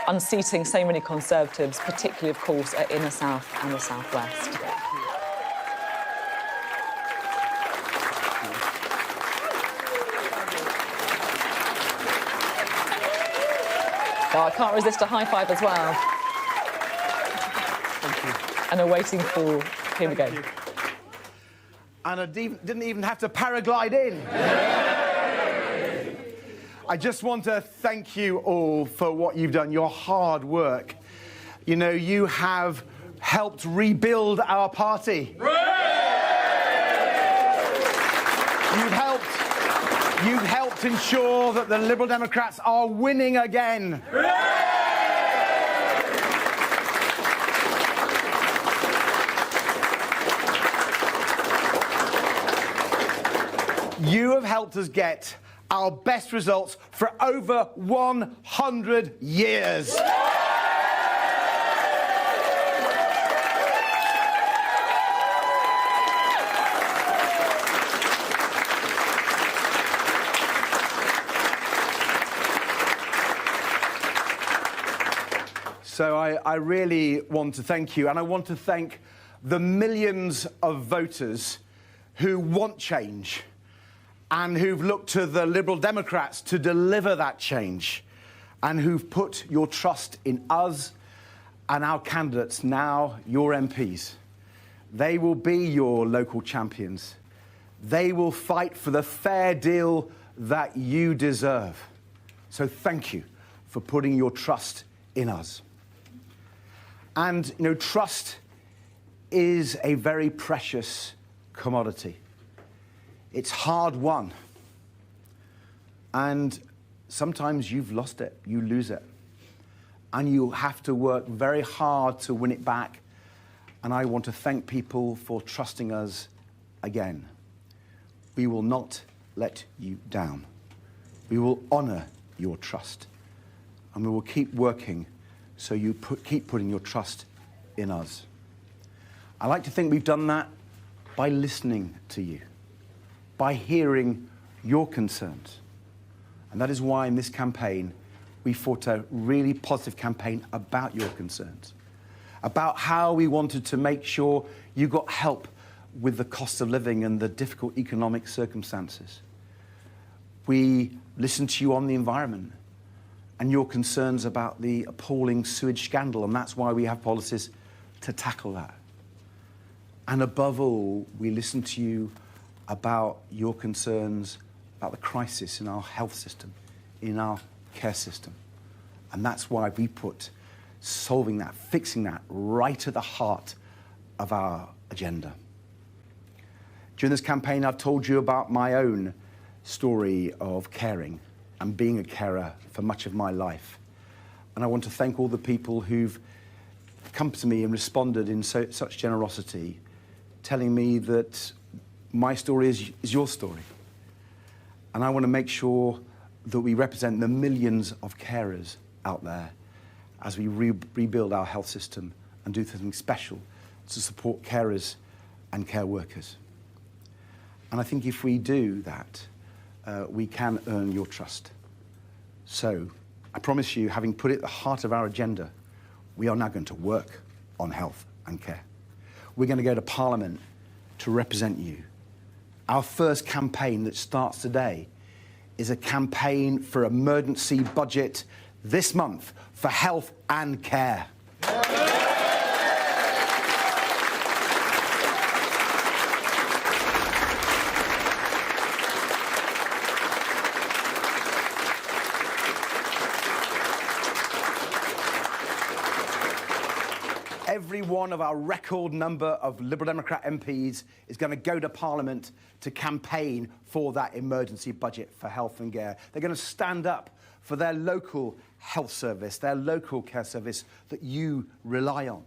unseating so many Conservatives, particularly, of course, at Inner South and the South West. Oh, I can't resist a high five as well. Thank you. And a waiting for... Here we go. And I didn't even have to paraglide in. I just want to thank you all for what you've done, your hard work. You know, you have helped rebuild our party. You've helped ensure that the Liberal Democrats are winning again. You have helped us get our best results for over 100 years. So I really want to thank you, and I want to thank the millions of voters who want change and who've looked to the Liberal Democrats to deliver that change, and who've put your trust in us and our candidates, now your MPs. They will be your local champions. They will fight for the fair deal that you deserve. So thank you for putting your trust in us. And, you know, trust is a very precious commodity. It's hard won. And sometimes you've lost it, you lose it. And you have to work very hard to win it back. And I want to thank people for trusting us again. We will not let you down. We will honour your trust. And we will keep working so you keep putting your trust in us. I like to think we've done that by listening to you, by hearing your concerns. And that is why in this campaign, we fought a really positive campaign about your concerns, about how we wanted to make sure you got help with the cost of living and the difficult economic circumstances. We listened to you on the environment and your concerns about the appalling sewage scandal, and that's why we have policies to tackle that. And above all, we listened to you about your concerns about the crisis in our health system, in our care system. And that's why we put solving that, fixing that, right at the heart of our agenda. During this campaign, I've told you about my own story of caring and being a carer for much of my life. And I want to thank all the people who've come to me and responded in such generosity, telling me that my story is your story. And I want to make sure that we represent the millions of carers out there as we rebuild our health system and do something special to support carers and care workers. And I think if we do that, we can earn your trust. So I promise you, having put it at the heart of our agenda, we are now going to work on health and care. We're going to go to Parliament to represent you. Our first campaign that starts today is a campaign for emergency budget this month for health and care. Every one of our record number of Liberal Democrat MPs is going to go to Parliament to campaign for that emergency budget for health and care. They're going to stand up for their local health service, their local care service that you rely on.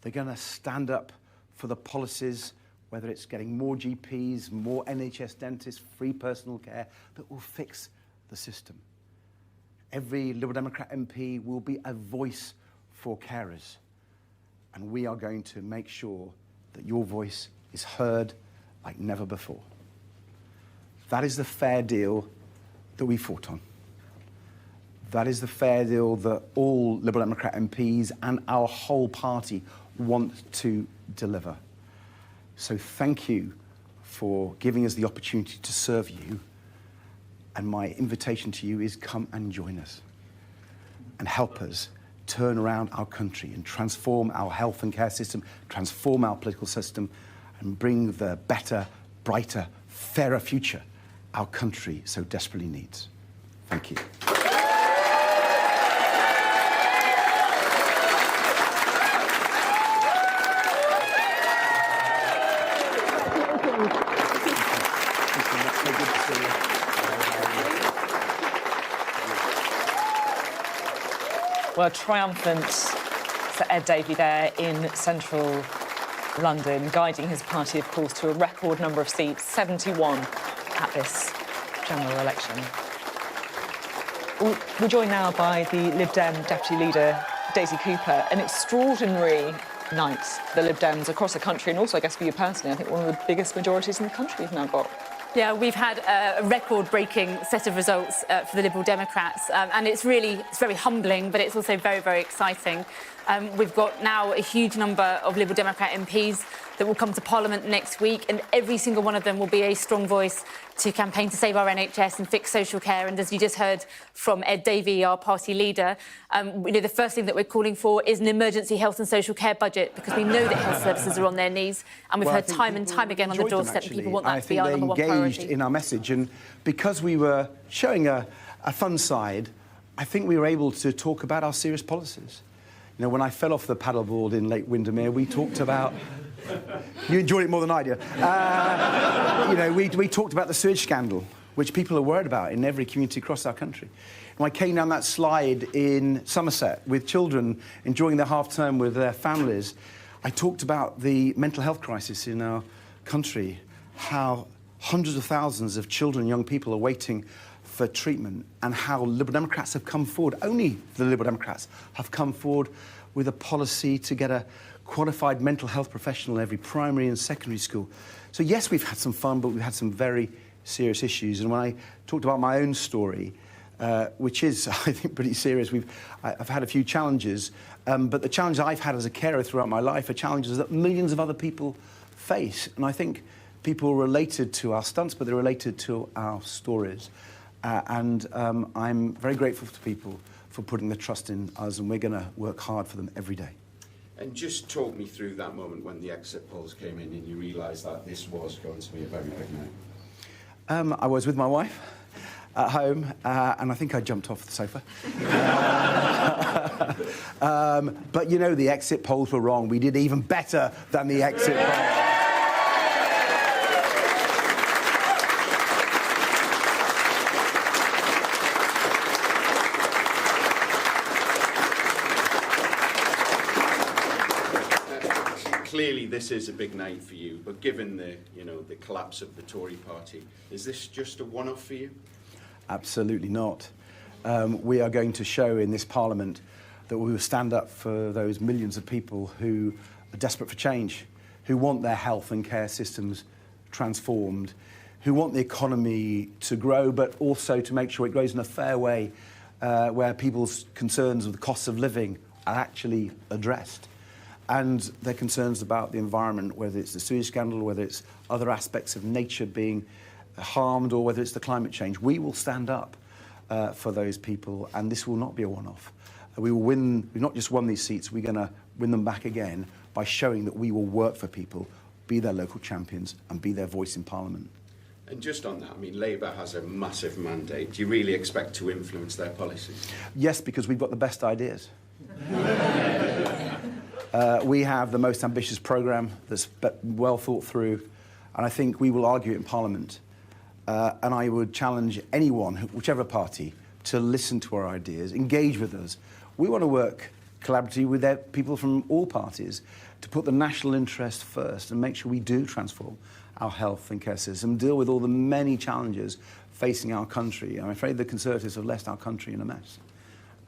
They're going to stand up for the policies, whether it's getting more GPs, more NHS dentists, free personal care, that will fix the system. Every Liberal Democrat MP will be a voice for carers. And we are going to make sure that your voice is heard like never before. That is the fair deal that we fought on. That is the fair deal that all Liberal Democrat MPs and our whole party want to deliver. So thank you for giving us the opportunity to serve you. And my invitation to you is come and join us and help us turn around our country and transform our health and care system, transform our political system, and bring the better, brighter, fairer future our country so desperately needs. Thank you. Well, triumphant Sir Ed Davey there in central London, guiding his party, of course, to a record number of seats, 71 at this general election. We're joined now by the Lib Dem Deputy Leader, Daisy Cooper. An extraordinary night for the Lib Dems across the country, and also, I guess, for you personally, I think one of the biggest majorities in the country we've now got. Yeah, we've had a record-breaking set of results for the Liberal Democrats, and it's very humbling, but it's also very, very exciting. We've got now a huge number of Liberal Democrat MPs that will come to Parliament next week, and every single one of them will be a strong voice to campaign to save our NHS and fix social care. And as you just heard from Ed Davey, our party leader, the first thing that we're calling for is an emergency health and social care budget, because we know that health services are on their knees, and we've heard time and time again on the doorstep that people want that to be our number one priority. I think they engaged in our message, and because we were showing a fun side, I think we were able to talk about our serious policies. You know, when I fell off the paddleboard in Lake Windermere, we talked about... You enjoyed it more than I did. We talked about the sewage scandal, which people are worried about in every community across our country. When I came down that slide in Somerset with children enjoying their half-term with their families, I talked about the mental health crisis in our country, how hundreds of thousands of children and young people are waiting for treatment, and how Liberal Democrats have come forward, only the Liberal Democrats have come forward with a policy to get a qualified mental health professional in every primary and secondary school. So yes, we've had some fun, but we've had some very serious issues. And when I talked about my own story, which is, I think, pretty serious, I've had a few challenges, but the challenges I've had as a carer throughout my life are challenges that millions of other people face. And I think people are related to our stunts, but they're related to our stories. I'm very grateful to people for putting their trust in us, and we're going to work hard for them every day. And just talk me through that moment when the exit polls came in and you realised that this was going to be a very big night. I was with my wife at home, and I think I jumped off the sofa. But, you know, the exit polls were wrong. We did even better than the exit polls. Clearly, this is a big night for you, but given the collapse of the Tory party, is this just a one-off for you? Absolutely not. We are going to show in this Parliament that we will stand up for those millions of people who are desperate for change, who want their health and care systems transformed, who want the economy to grow, but also to make sure it grows in a fair way, where people's concerns with the costs of living are actually addressed. And their concerns about the environment, whether it's the sewage scandal, whether it's other aspects of nature being harmed, or whether it's the climate change. We will stand up for those people, and this will not be a one-off. We will win. We've not just won these seats, we're going to win them back again by showing that we will work for people, be their local champions, and be their voice in Parliament. And just on that, I mean, Labour has a massive mandate. Do you really expect to influence their policies? Yes, because we've got the best ideas. We have the most ambitious programme that's well thought through, and I think we will argue it in Parliament. And I would challenge anyone, whichever party, to listen to our ideas, engage with us. We want to work collaboratively with people from all parties to put the national interest first and make sure we do transform our health and care system, deal with all the many challenges facing our country. I'm afraid the Conservatives have left our country in a mess,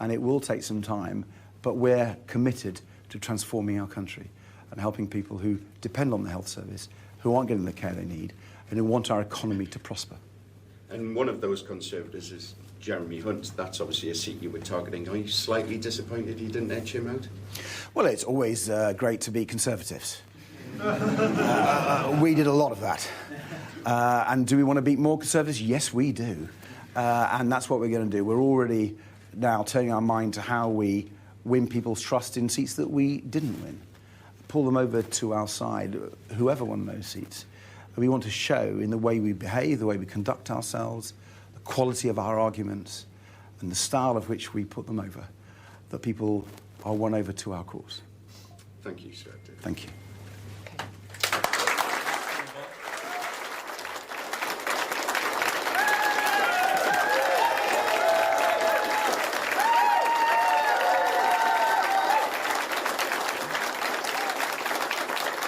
and it will take some time, but we're committed to transforming our country and helping people who depend on the health service, who aren't getting the care they need, and who want our economy to prosper. And one of those Conservatives is Jeremy Hunt, that's obviously a seat you were targeting. Are you slightly disappointed you didn't edge him out? Well, it's always great to be Conservatives. We did a lot of that. And do we want to beat more Conservatives? Yes, we do. And that's what we're going to do. We're already now turning our mind to how we win people's trust in seats that we didn't win. Pull them over to our side, whoever won those seats. And we want to show in the way we behave, the way we conduct ourselves, the quality of our arguments, and the style of which we put them over, that people are won over to our cause. Thank you, Sir Ed Davey. Thank you.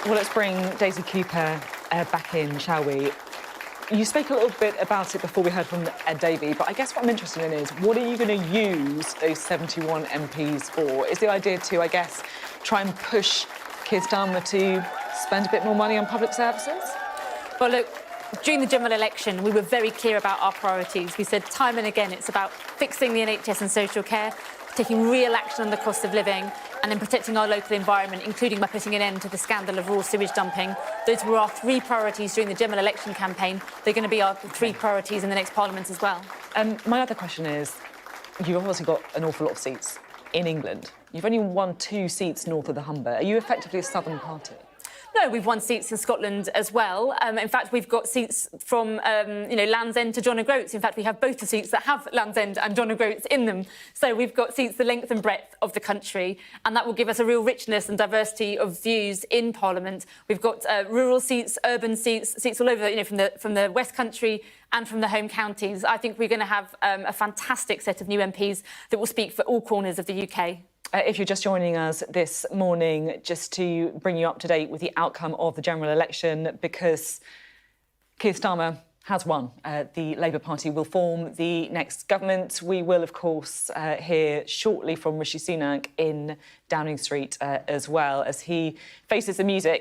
Well, let's bring Daisy Cooper back in, shall we? You spoke a little bit about it before we heard from Ed Davey, but I guess what I'm interested in is, what are you going to use those 71 MPs for? Is the idea to, I guess, try and push Keir Starmer to spend a bit more money on public services? Well, look, during the general election, we were very clear about our priorities. We said time and again it's about fixing the NHS and social care, taking real action on the cost of living, and then protecting our local environment, including by putting an end to the scandal of raw sewage dumping. Those were our three priorities during the general election campaign. They're going to be our three priorities in the next Parliament as well. My other question is, you've obviously got an awful lot of seats in England. You've only won 2 seats north of the Humber. Are you effectively a southern party? No, we've won seats in Scotland as well. In fact, we've got seats from, Land's End to John O'Groats. In fact, we have both the seats that have Land's End and John O'Groats in them. So we've got seats the length and breadth of the country, and that will give us a real richness and diversity of views in Parliament. We've got rural seats, urban seats, seats all over, from the West Country and from the home counties. I think we're going to have a fantastic set of new MPs that will speak for all corners of the UK. If you're just joining us this morning, just to bring you up to date with the outcome of the general election, because Keir Starmer has won. The Labour Party will form the next government. We will, of course, hear shortly from Rishi Sunak in Downing Street as well, as he faces the music